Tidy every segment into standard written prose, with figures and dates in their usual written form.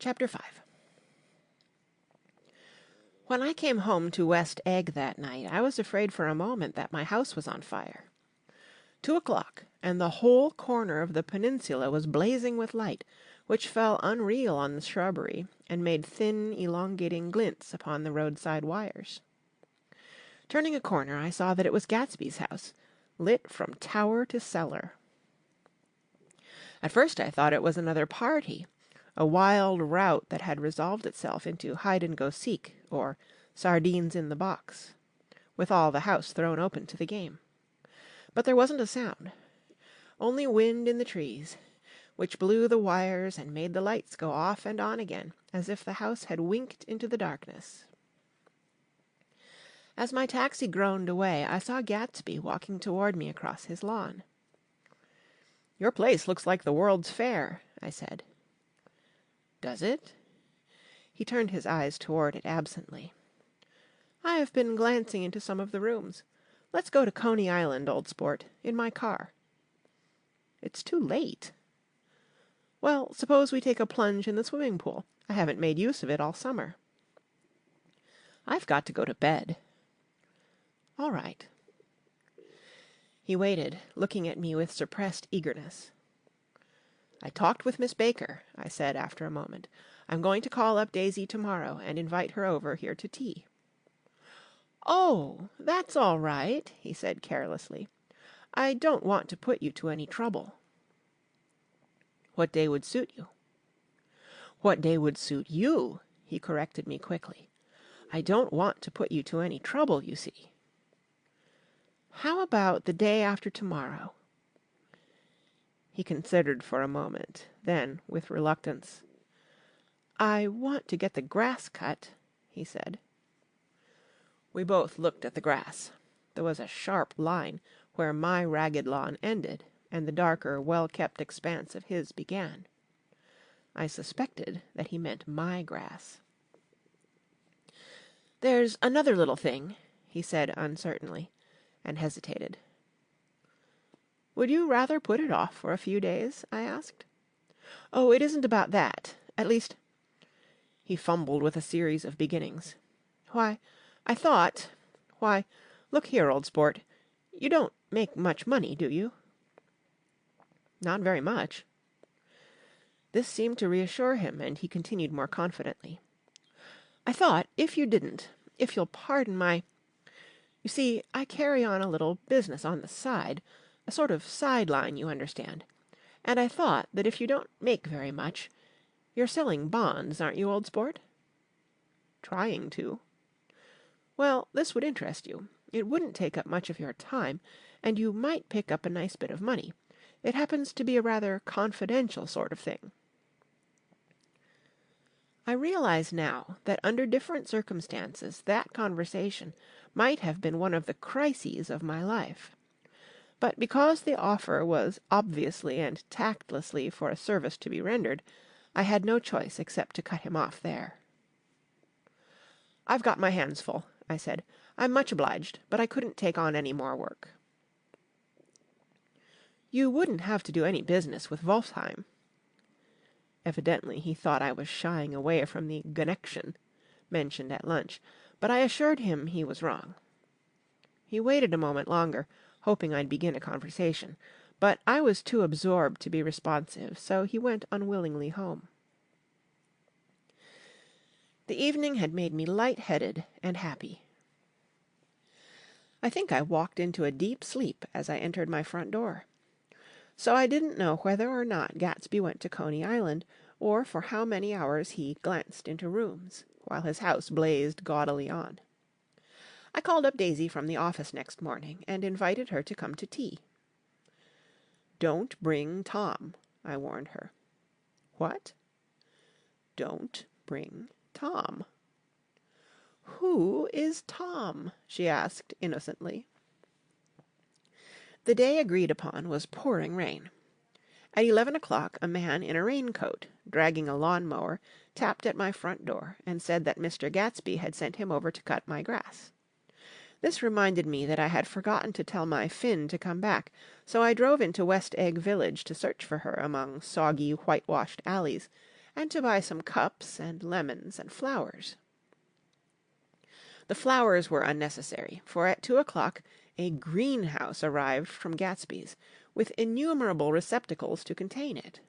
Chapter 5. When I came home to West Egg that night, I was afraid for a moment that my house was on fire. 2 o'clock, and the whole corner of the peninsula was blazing with light, which fell unreal on the shrubbery, and made thin, elongating glints upon the roadside wires. Turning a corner, I saw that it was Gatsby's house, lit from tower to cellar. At first I thought it was another party, a wild rout that had resolved itself into hide-and-go-seek, or sardines in the box, with all the house thrown open to the game. But there wasn't a sound, only wind in the trees, which blew the wires and made the lights go off and on again, as if the house had winked into the darkness. As my taxi groaned away, I saw Gatsby walking toward me across his lawn. "Your place looks like the World's Fair," I said. "Does it?" He turned his eyes toward it absently. "I have been glancing into some of the rooms. Let's go to Coney Island, old sport, in my car." "It's too late." "Well, suppose we take a plunge in the swimming pool. I haven't made use of it all summer." "I've got to go to bed." "All right." He waited, looking at me with suppressed eagerness. "I talked with Miss Baker," I said after a moment. "I'm going to call up Daisy tomorrow and invite her over here to tea." "Oh, that's all right," he said carelessly. "I don't want to put you to any trouble." "What day would suit you?" "What day would suit you," he corrected me quickly. "I don't want to put you to any trouble, you see." "How about the day after tomorrow?" He considered for a moment. Then, with reluctance, "I want to get the grass cut," he said. We both looked at the grass. There was a sharp line where my ragged lawn ended, and the darker, well-kept expanse of his began. I suspected that he meant my grass. "There's another little thing," he said uncertainly, and hesitated. "Would you rather put it off for a few days?" I asked. "Oh, it isn't about that. At least—" He fumbled with a series of beginnings. "Why, I thought— Why, look here, old sport. You don't make much money, do you?" "Not very much." This seemed to reassure him, and he continued more confidently. "I thought, if you didn't, if you'll pardon my— You see, I carry on a little business on the side, a sort of sideline, you understand. And I thought that if you don't make very much— You're selling bonds, aren't you, old sport?" "Trying to." "Well, this would interest you. It wouldn't take up much of your time, and you might pick up a nice bit of money. It happens to be a rather confidential sort of thing." I realize now that under different circumstances that conversation might have been one of the crises of my life. But because the offer was obviously and tactlessly for a service to be rendered, I had no choice except to cut him off there. "I've got my hands full," I said. "I'm much obliged, but I couldn't take on any more work." "You wouldn't have to do any business with Wolfsheim." Evidently he thought I was shying away from the connection mentioned at lunch, but I assured him he was wrong. He waited a moment longer, hoping I'd begin a conversation, but I was too absorbed to be responsive, so he went unwillingly home. The evening had made me light-headed and happy. I think I walked into a deep sleep as I entered my front door. So I didn't know whether or not Gatsby went to Coney Island, or for how many hours he glanced into rooms, while his house blazed gaudily on. I called up Daisy from the office next morning, and invited her to come to tea. "Don't bring Tom," I warned her. "What?" "Don't bring Tom." "Who is Tom?" she asked innocently. The day agreed upon was pouring rain. At 11 o'clock a man in a raincoat, dragging a lawn-mower, tapped at my front door and said that Mr. Gatsby had sent him over to cut my grass. This reminded me that I had forgotten to tell my Finn to come back, so I drove into West Egg village to search for her among soggy, whitewashed alleys, and to buy some cups and lemons and flowers. The flowers were unnecessary, for at 2 o'clock a greenhouse arrived from Gatsby's, with innumerable receptacles to contain it.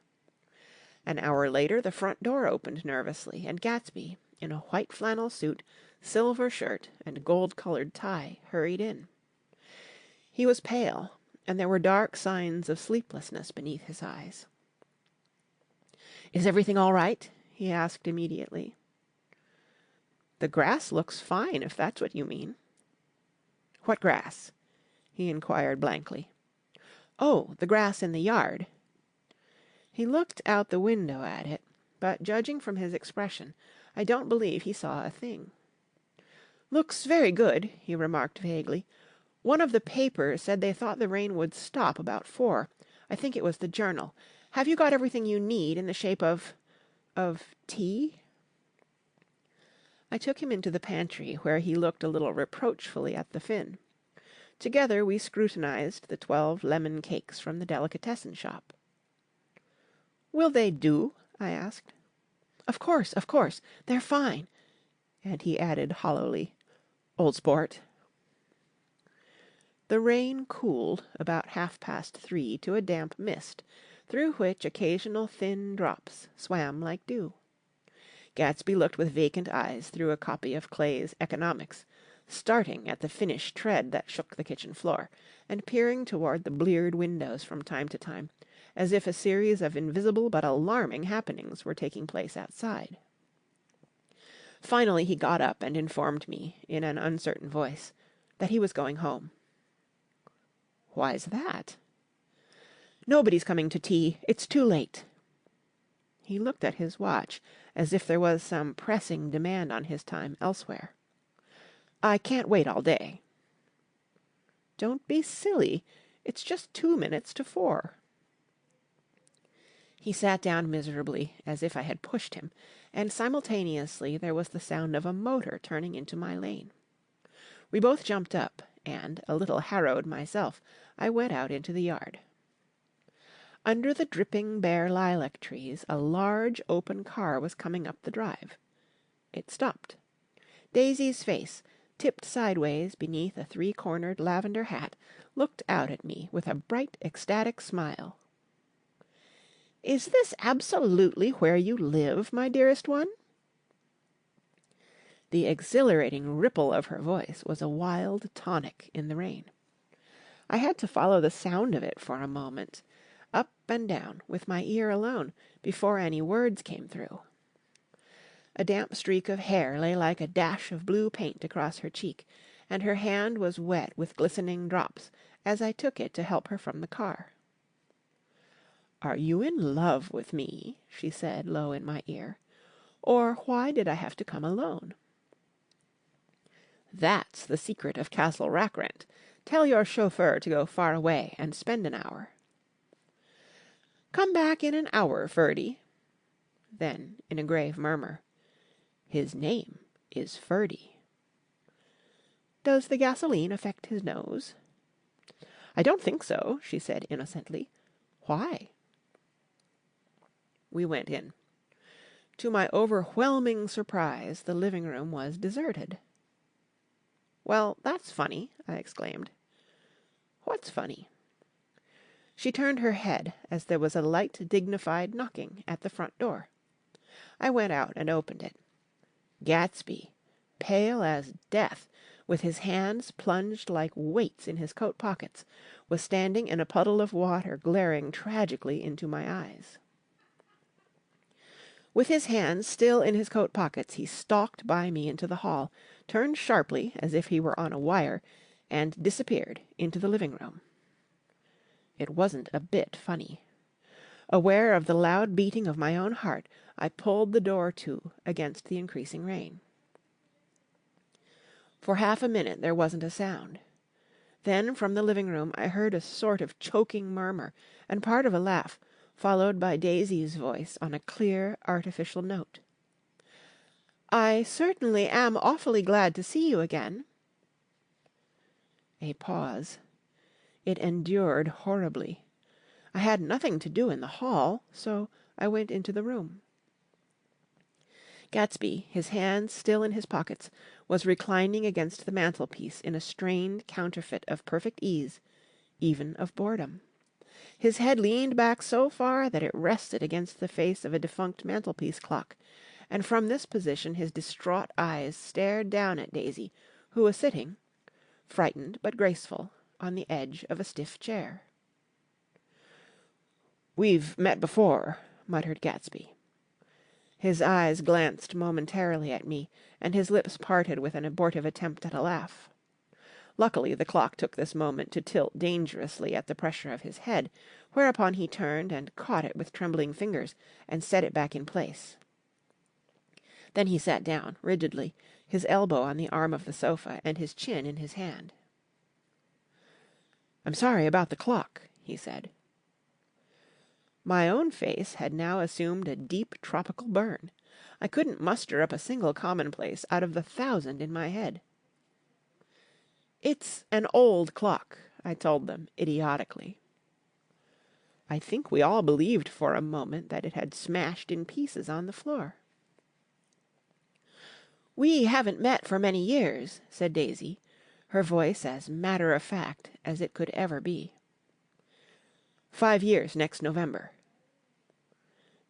An hour later the front door opened nervously, and Gatsby, in a white flannel suit, silver shirt, and gold-coloured tie, hurried in. He was pale, and there were dark signs of sleeplessness beneath his eyes. "Is everything all right?" he asked immediately. "The grass looks fine, if that's what you mean." "What grass?" he inquired blankly. "Oh, the grass in the yard." He looked out the window at it, but judging from his expression, I don't believe he saw a thing. "Looks very good," he remarked vaguely. "One of the papers said they thought the rain would stop about 4. I think it was the Journal. Have you got everything you need in the shape of tea?" I took him into the pantry, where he looked a little reproachfully at the Finn. Together we scrutinized the 12 lemon cakes from the delicatessen shop. "Will they do?" I asked. Of course. They're fine." And he added hollowly, "Old sport." The rain cooled about 3:30 to a damp mist, through which occasional thin drops swam like dew. Gatsby looked with vacant eyes through a copy of Clay's Economics, starting at the Finnish tread that shook the kitchen floor, and peering toward the bleared windows from time to time, as if a series of invisible but alarming happenings were taking place outside. Finally he got up and informed me, in an uncertain voice, that he was going home. "Why's that?" "Nobody's coming to tea. It's too late." He looked at his watch, as if there was some pressing demand on his time elsewhere. "I can't wait all day." "Don't be silly. It's just 2 minutes to 4." He sat down miserably, as if I had pushed him, and simultaneously there was the sound of a motor turning into my lane. We both jumped up, and, a little harrowed myself, I went out into the yard. Under the dripping bare lilac trees a large open car was coming up the drive. It stopped. Daisy's face, tipped sideways beneath a 3-cornered lavender hat, looked out at me with a bright, ecstatic smile. "Is this absolutely where you live, my dearest one?" The exhilarating ripple of her voice was a wild tonic in the rain. I had to follow the sound of it for a moment, up and down, with my ear alone, before any words came through. A damp streak of hair lay like a dash of blue paint across her cheek, and her hand was wet with glistening drops as I took it to help her from the car. "Are you in love with me?" she said low in my ear. "Or why did I have to come alone?" "That's the secret of Castle Rackrent. Tell your chauffeur to go far away and spend an hour." "Come back in an hour, Ferdy." Then, in a grave murmur, "His name is Ferdy." "Does the gasoline affect his nose?" "I don't think so," she said innocently. "Why?" We went in. To my overwhelming surprise, the living room was deserted. "Well, that's funny," I exclaimed. "What's funny?" She turned her head as there was a light, dignified knocking at the front door. I went out and opened it. Gatsby, pale as death, with his hands plunged like weights in his coat pockets, was standing in a puddle of water, glaring tragically into my eyes. With his hands still in his coat pockets, he stalked by me into the hall, turned sharply as if he were on a wire, and disappeared into the living room. It wasn't a bit funny. Aware of the loud beating of my own heart, I pulled the door to against the increasing rain. For half a minute there wasn't a sound. Then from the living room I heard a sort of choking murmur, and part of a laugh, followed by Daisy's voice on a clear, artificial note. "I certainly am awfully glad to see you again." A pause. It endured horribly. I had nothing to do in the hall, so I went into the room. Gatsby, his hands still in his pockets, was reclining against the mantelpiece in a strained counterfeit of perfect ease, even of boredom. His head leaned back so far that it rested against the face of a defunct mantelpiece clock, and from this position his distraught eyes stared down at Daisy, who was sitting, frightened but graceful, on the edge of a stiff chair. "We've met before," muttered Gatsby. His eyes glanced momentarily at me, and his lips parted with an abortive attempt at a laugh. Luckily the clock took this moment to tilt dangerously at the pressure of his head, whereupon he turned and caught it with trembling fingers and set it back in place. Then he sat down, rigidly, his elbow on the arm of the sofa and his chin in his hand. "I'm sorry about the clock," he said. My own face had now assumed a deep tropical burn. I couldn't muster up a single commonplace out of the 1,000 in my head. "It's an old clock," I told them idiotically. I think we all believed for a moment that it had smashed in pieces on the floor. "We haven't met for many years," said Daisy, her voice as matter-of-fact as it could ever be. 5 years next November."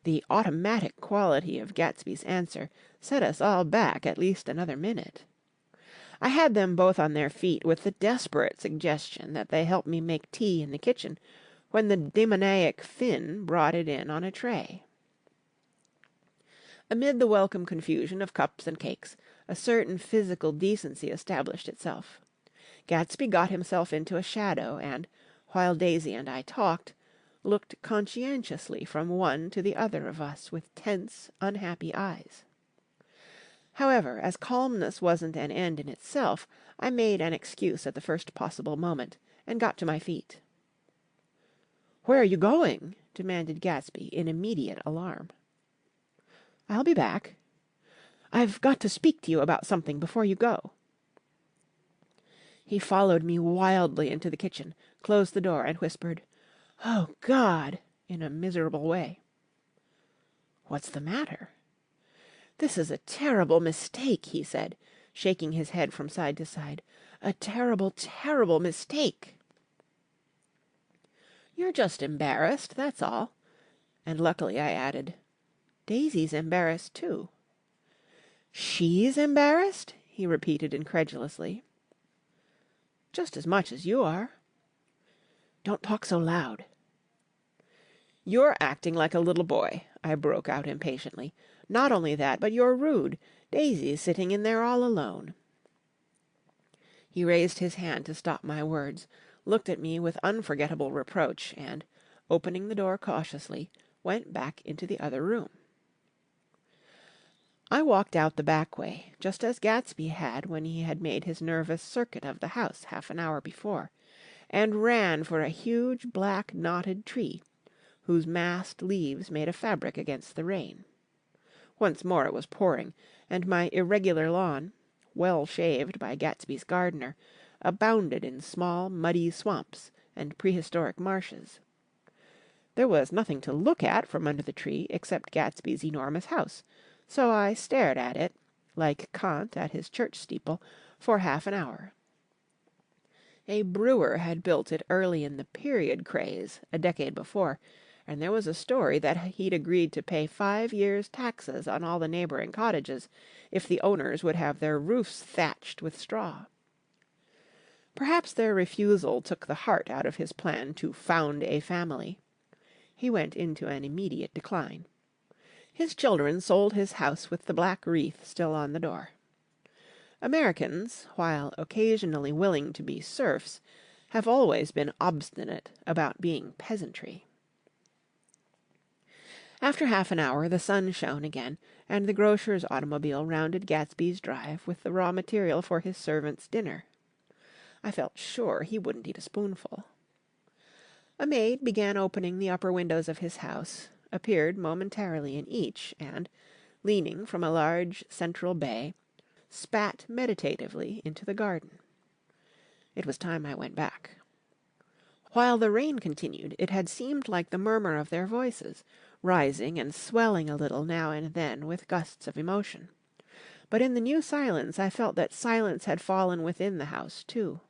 The automatic quality of Gatsby's answer set us all back at least another minute. I had them both on their feet with the desperate suggestion that they help me make tea in the kitchen, when the demoniac Finn brought it in on a tray. Amid the welcome confusion of cups and cakes, a certain physical decency established itself. Gatsby got himself into a shadow and, while Daisy and I talked, looked conscientiously from one to the other of us with tense, unhappy eyes. However, as calmness wasn't an end in itself, I made an excuse at the first possible moment, and got to my feet. "Where are you going?" demanded Gatsby in immediate alarm. "I'll be back." "I've got to speak to you about something before you go." He followed me wildly into the kitchen, closed the door, and whispered, "Oh, God!" in a miserable way. "What's the matter?" "This is a terrible mistake," he said, shaking his head from side to side. "A terrible, terrible mistake." "You're just embarrassed, that's all." And luckily I added, "Daisy's embarrassed too." "She's embarrassed?" he repeated incredulously. "Just as much as you are." "Don't talk so loud." "You're acting like a little boy," I broke out impatiently. "Not only that, but you're rude. Daisy's sitting in there all alone." He raised his hand to stop my words, looked at me with unforgettable reproach, and, opening the door cautiously, went back into the other room. I walked out the back way, just as Gatsby had when he had made his nervous circuit of the house half an hour before, and ran for a huge black knotted tree, whose massed leaves made a fabric against the rain. Once more it was pouring, and my irregular lawn, well shaved by Gatsby's gardener, abounded in small muddy swamps and prehistoric marshes. There was nothing to look at from under the tree except Gatsby's enormous house, so I stared at it, like Kant at his church steeple, for half an hour. A brewer had built it early in the period craze, a decade before, and there was a story that he'd agreed to pay 5 years' taxes on all the neighbouring cottages if the owners would have their roofs thatched with straw. Perhaps their refusal took the heart out of his plan to found a family. He went into an immediate decline. His children sold his house with the black wreath still on the door. Americans, while occasionally willing to be serfs, have always been obstinate about being peasantry. After half an hour the sun shone again, and the grocer's automobile rounded Gatsby's drive with the raw material for his servant's dinner. I felt sure he wouldn't eat a spoonful. A maid began opening the upper windows of his house, appeared momentarily in each, and, leaning from a large central bay, spat meditatively into the garden. It was time I went back. While the rain continued, it had seemed like the murmur of their voices, rising and swelling a little now and then with gusts of emotion. But in the new silence I felt that silence had fallen within the house, too.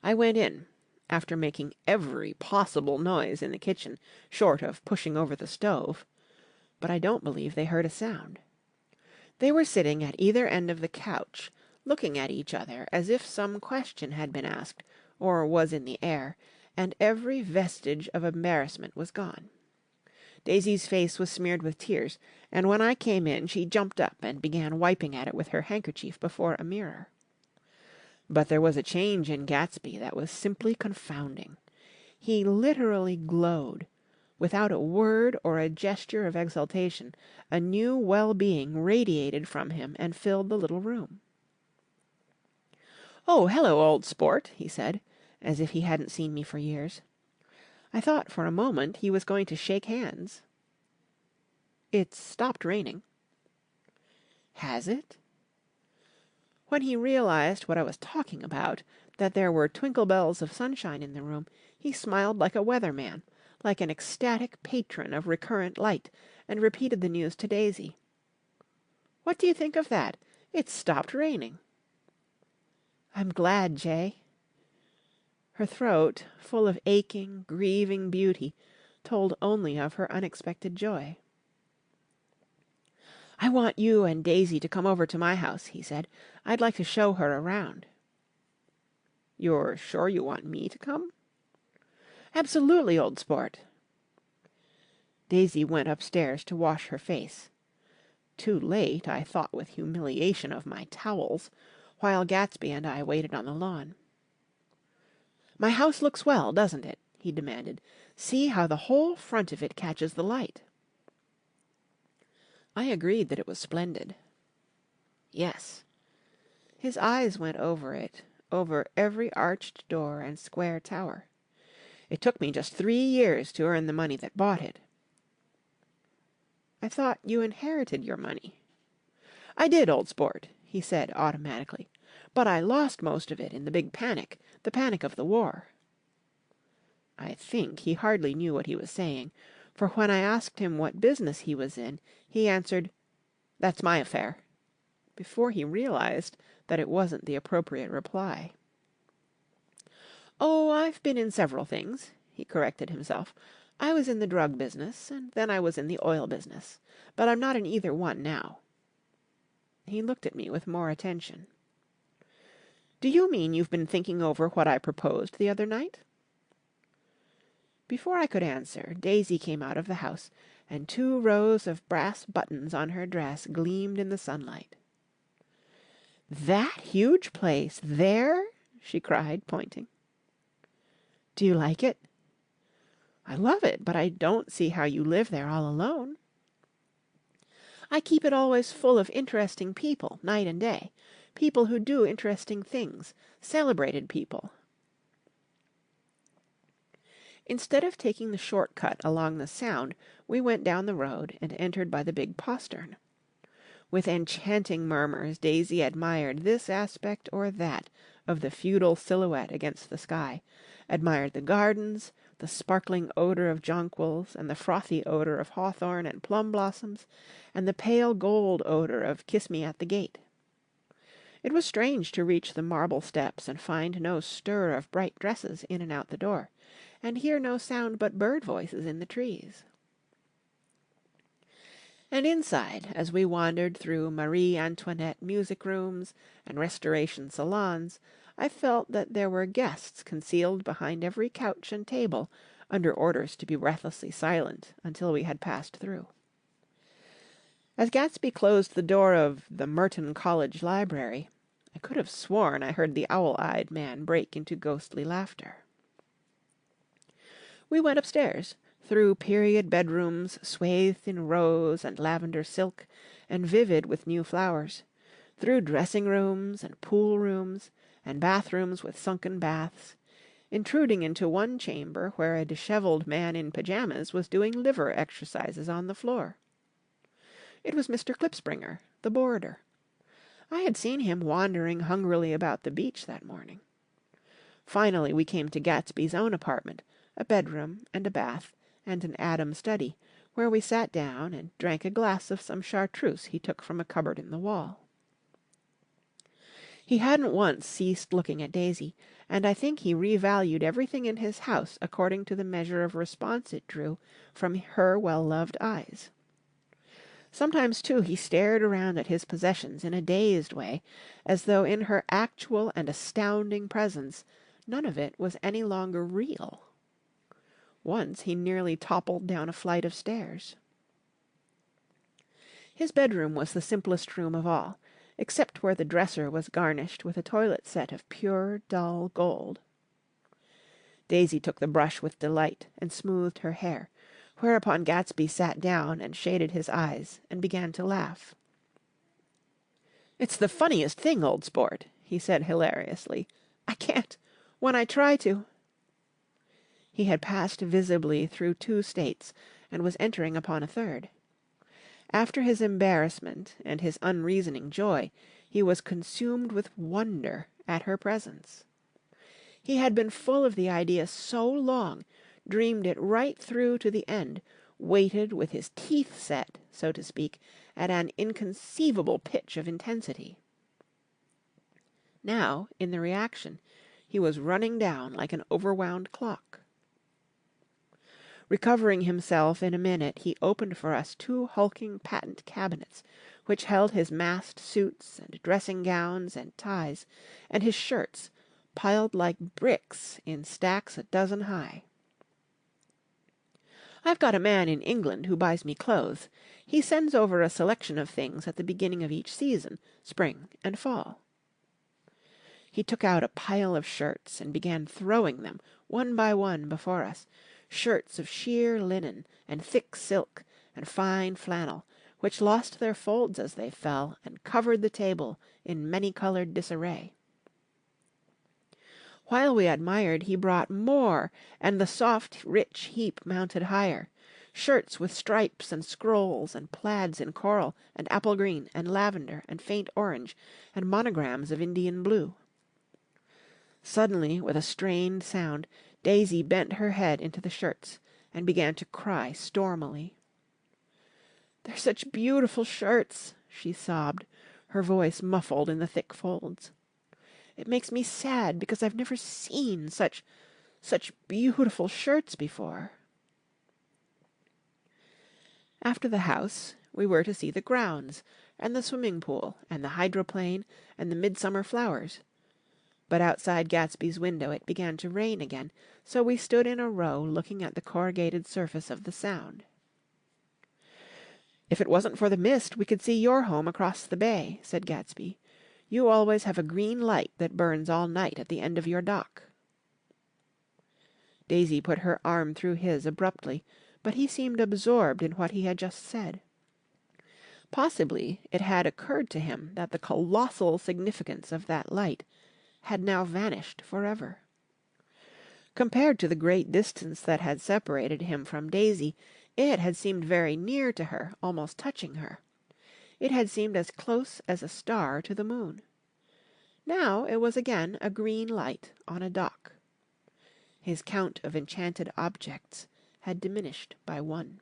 I went in, after making every possible noise in the kitchen, short of pushing over the stove, but I don't believe they heard a sound. They were sitting at either end of the couch, looking at each other as if some question had been asked, or was in the air, and every vestige of embarrassment was gone. Daisy's face was smeared with tears, and when I came in she jumped up and began wiping at it with her handkerchief before a mirror. But there was a change in Gatsby that was simply confounding. He literally glowed. Without a word or a gesture of exultation, a new well-being radiated from him and filled the little room. "Oh, hello, old sport," he said, as if he hadn't seen me for years. I thought for a moment he was going to shake hands. "It's stopped raining." "Has it?" When he realized what I was talking about, that there were twinkle bells of sunshine in the room, he smiled like a weather-man, like an ecstatic patron of recurrent light, and repeated the news to Daisy. "What do you think of that? It's stopped raining." "I'm glad, Jay." Her throat, full of aching, grieving beauty, told only of her unexpected joy. "I want you and Daisy to come over to my house," he said. "I'd like to show her around." "You're sure you want me to come?" "Absolutely, old sport." Daisy went upstairs to wash her face. Too late, I thought with humiliation of my towels, while Gatsby and I waited on the lawn. "My house looks well, doesn't it?" he demanded. "See how the whole front of it catches the light." I agreed that it was splendid. "Yes." His eyes went over it, over every arched door and square tower. "It took me just 3 years to earn the money that bought it." "I thought you inherited your money." "I did, old sport," he said automatically. "But I lost most of it in the big panic, the panic of the war." I think he hardly knew what he was saying, for when I asked him what business he was in, he answered, "That's my affair," before he realized that it wasn't the appropriate reply. "Oh, I've been in several things," he corrected himself. "I was in the drug business, and then I was in the oil business. But I'm not in either one now." He looked at me with more attention. "Do you mean you've been thinking over what I proposed the other night?" Before I could answer, Daisy came out of the house, and 2 rows of brass buttons on her dress gleamed in the sunlight. "That huge place there?" she cried, pointing. "Do you like it?" "I love it, but I don't see how you live there all alone." "I keep it always full of interesting people, night and day. People who do interesting things. Celebrated people." Instead of taking the short cut along the Sound, we went down the road and entered by the big postern. With enchanting murmurs, Daisy admired this aspect or that of the feudal silhouette against the sky, admired the gardens, the sparkling odour of jonquils, and the frothy odour of hawthorn and plum blossoms, and the pale gold odour of kiss-me-at-the-gate. It was strange to reach the marble steps and find no stir of bright dresses in and out the door, and hear no sound but bird voices in the trees. And inside, as we wandered through Marie Antoinette music rooms and Restoration salons, I felt that there were guests concealed behind every couch and table, under orders to be breathlessly silent until we had passed through. As Gatsby closed the door of the Merton College Library, I could have sworn I heard the owl-eyed man break into ghostly laughter. We went upstairs, through period bedrooms swathed in rose and lavender silk, and vivid with new flowers, through dressing-rooms and pool-rooms, and bathrooms with sunken baths, intruding into one chamber where a dishevelled man in pyjamas was doing liver exercises on the floor. It was Mr. Klipspringer, the boarder. I had seen him wandering hungrily about the beach that morning. Finally we came to Gatsby's own apartment, a bedroom and a bath, and an Adam study, where we sat down and drank a glass of some chartreuse he took from a cupboard in the wall. He hadn't once ceased looking at Daisy, and I think he revalued everything in his house according to the measure of response it drew from her well-loved eyes. Sometimes, too, he stared around at his possessions in a dazed way, as though in her actual and astounding presence none of it was any longer real. Once he nearly toppled down a flight of stairs. His bedroom was the simplest room of all, except where the dresser was garnished with a toilet set of pure, dull gold. Daisy took the brush with delight and smoothed her hair, whereupon Gatsby sat down and shaded his eyes and began to laugh. "It's the funniest thing, old sport," he said hilariously. "I can't, when I try to." He had passed visibly through 2 states and was entering upon a third. After his embarrassment and his unreasoning joy, he was consumed with wonder at her presence. He had been full of the idea so long, dreamed it right through to the end, waited with his teeth set, so to speak, at an inconceivable pitch of intensity. Now, in the reaction, he was running down like an overwound clock. Recovering himself in a minute, he opened for us 2 hulking patent cabinets, which held his massed suits and dressing-gowns and ties, and his shirts, piled like bricks in stacks a dozen high. "I've got a man in England who buys me clothes. He sends over a selection of things at the beginning of each season, spring and fall." He took out a pile of shirts and began throwing them, one by one, before us, shirts of sheer linen and thick silk and fine flannel, which lost their folds as they fell and covered the table in many-coloured disarray. While we admired, he brought more, and the soft, rich heap mounted higher, shirts with stripes and scrolls and plaids in coral and apple green and lavender and faint orange and monograms of Indian blue. Suddenly, with a strained sound, Daisy bent her head into the shirts and began to cry stormily. "They're such beautiful shirts," she sobbed, her voice muffled in the thick folds. "It makes me sad because I've never seen such beautiful shirts before." After the house, we were to see the grounds, and the swimming pool, and the hydroplane, and the midsummer flowers. But outside Gatsby's window it began to rain again, so we stood in a row looking at the corrugated surface of the Sound. "If it wasn't for the mist, we could see your home across the bay," said Gatsby. "You always have a green light that burns all night at the end of your dock." Daisy put her arm through his abruptly, but he seemed absorbed in what he had just said. Possibly it had occurred to him that the colossal significance of that light had now vanished forever. Compared to the great distance that had separated him from Daisy, it had seemed very near to her, almost touching her. It had seemed as close as a star to the moon. Now it was again a green light on a dock. His count of enchanted objects had diminished by 1.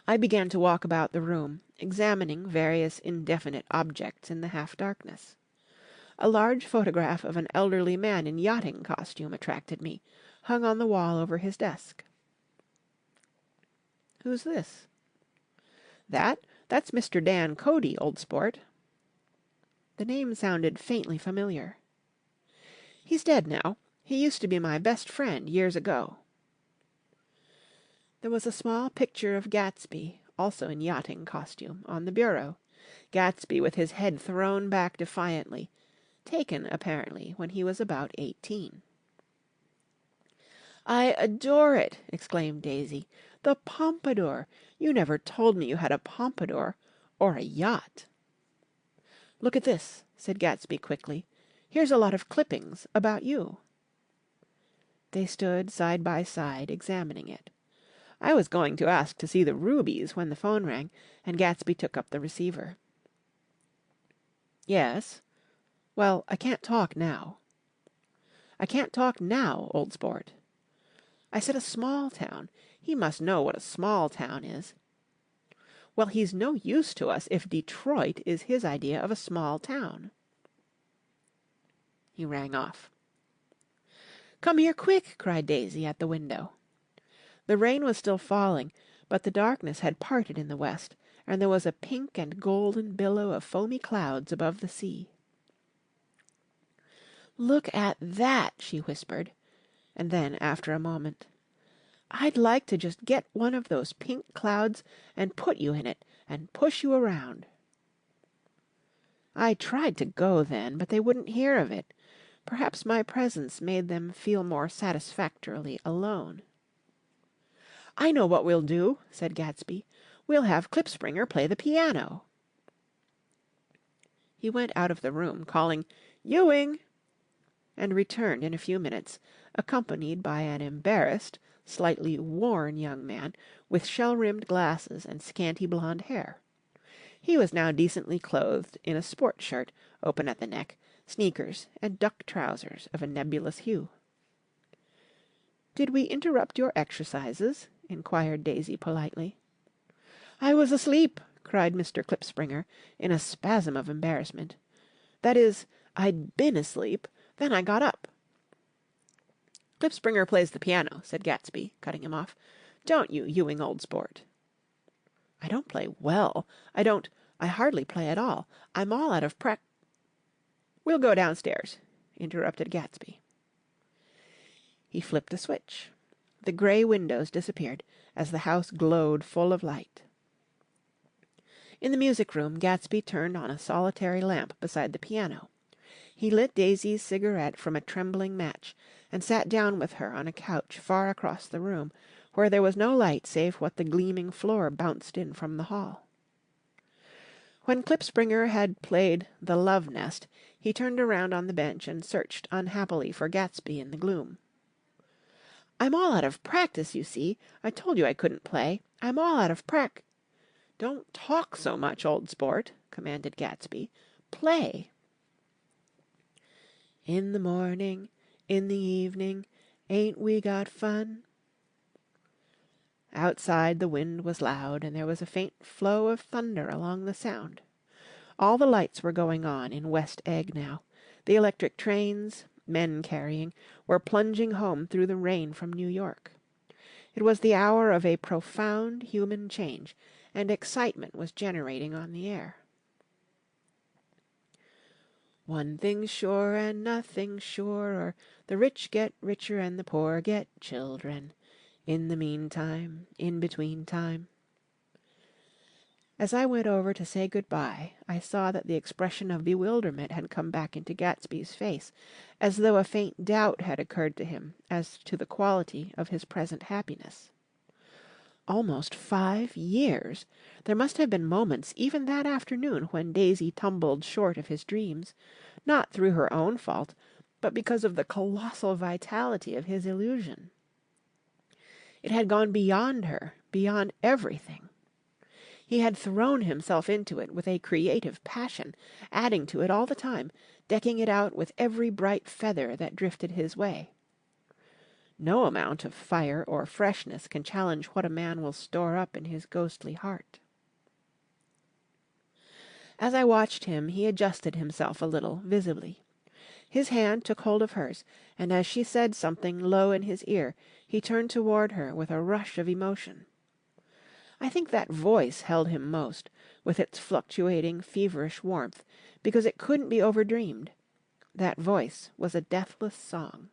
I began to walk about the room, examining various indefinite objects in the half-darkness. A large photograph of an elderly man in yachting costume attracted me, hung on the wall over his desk. "Who's this?" That's Mr. Dan Cody, old sport." The name sounded faintly familiar. "He's dead now. He used to be my best friend years ago." There was a small picture of Gatsby, also in yachting costume, on the bureau, Gatsby with his head thrown back defiantly, taken, apparently, when he was about 18. "I adore it!" exclaimed Daisy. "The pompadour! You never told me you had a pompadour, or a yacht." "Look at this," said Gatsby quickly. "Here's a lot of clippings about you." They stood side by side, examining it. I was going to ask to see the rubies when the phone rang, and Gatsby took up the receiver. "Yes? Well, I can't talk now." "I can't talk now, old sport." I said a small town. He must know what a small town is. Well, he's no use to us if Detroit is his idea of a small town. He rang off. "Come here quick!" cried Daisy at the window. The rain was still falling, but the darkness had parted in the west, and there was a pink and golden billow of foamy clouds above the sea. "Look at that!" she whispered, and then, after a moment, "I'd like to just get one of those pink clouds and put you in it and push you around." I tried to go then, but they wouldn't hear of it. Perhaps my presence made them feel more satisfactorily alone. "I know what we'll do," said Gatsby. "We'll have Klipspringer play the piano." He went out of the room, calling "Ewing!" and returned in a few minutes, accompanied by an embarrassed, slightly worn young man with shell-rimmed glasses and scanty blonde hair. He was now decently clothed in a sport shirt, open at the neck, sneakers, and duck trousers of a nebulous hue. "Did we interrupt your exercises?" inquired Daisy politely. "I was asleep," cried Mr. Klipspringer, in a spasm of embarrassment. "That is, I'd been asleep. Then I got up." "Klipspringer plays the piano," said Gatsby, cutting him off. "Don't you, Ewing, old sport?" "I don't play well. I hardly play at all. I'm all out of "We'll go downstairs," interrupted Gatsby. He flipped a switch. The grey windows disappeared as the house glowed full of light. In the music room Gatsby turned on a solitary lamp beside the piano. He lit Daisy's cigarette from a trembling match, and sat down with her on a couch far across the room, where there was no light save what the gleaming floor bounced in from the hall. When Klipspringer had played "The Love Nest," he turned around on the bench and searched unhappily for Gatsby in the gloom. "I'm all out of practice, you see. I told you I couldn't play. I'm all out of "Don't talk so much, old sport," commanded Gatsby. "Play." "In the morning, in the evening, ain't we got fun?" Outside the wind was loud, and there was a faint flow of thunder along the sound. All the lights were going on in West Egg now. The electric trains, men carrying, were plunging home through the rain from New York. It was the hour of a profound human change, and excitement was generating on the air. "One thing's sure and nothing's surer, the rich get richer and the poor get children. In the meantime, in between time." As I went over to say good-bye, I saw that the expression of bewilderment had come back into Gatsby's face, as though a faint doubt had occurred to him as to the quality of his present happiness. Almost 5 years! There must have been moments even that afternoon when Daisy tumbled short of his dreams, not through her own fault, but because of the colossal vitality of his illusion. It had gone beyond her, beyond everything. He had thrown himself into it with a creative passion, adding to it all the time, decking it out with every bright feather that drifted his way. No amount of fire or freshness can challenge what a man will store up in his ghostly heart. As I watched him, he adjusted himself a little, visibly. His hand took hold of hers, and as she said something low in his ear, he turned toward her with a rush of emotion. I think that voice held him most, with its fluctuating, feverish warmth, because it couldn't be overdreamed. That voice was a deathless song.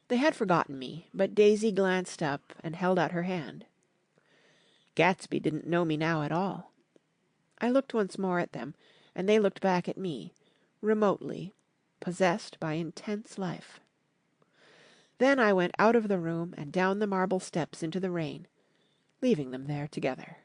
They had forgotten me, but Daisy glanced up and held out her hand. Gatsby didn't know me now at all. I looked once more at them, and they looked back at me, remotely, possessed by intense life. Then I went out of the room and down the marble steps into the rain, leaving them there together.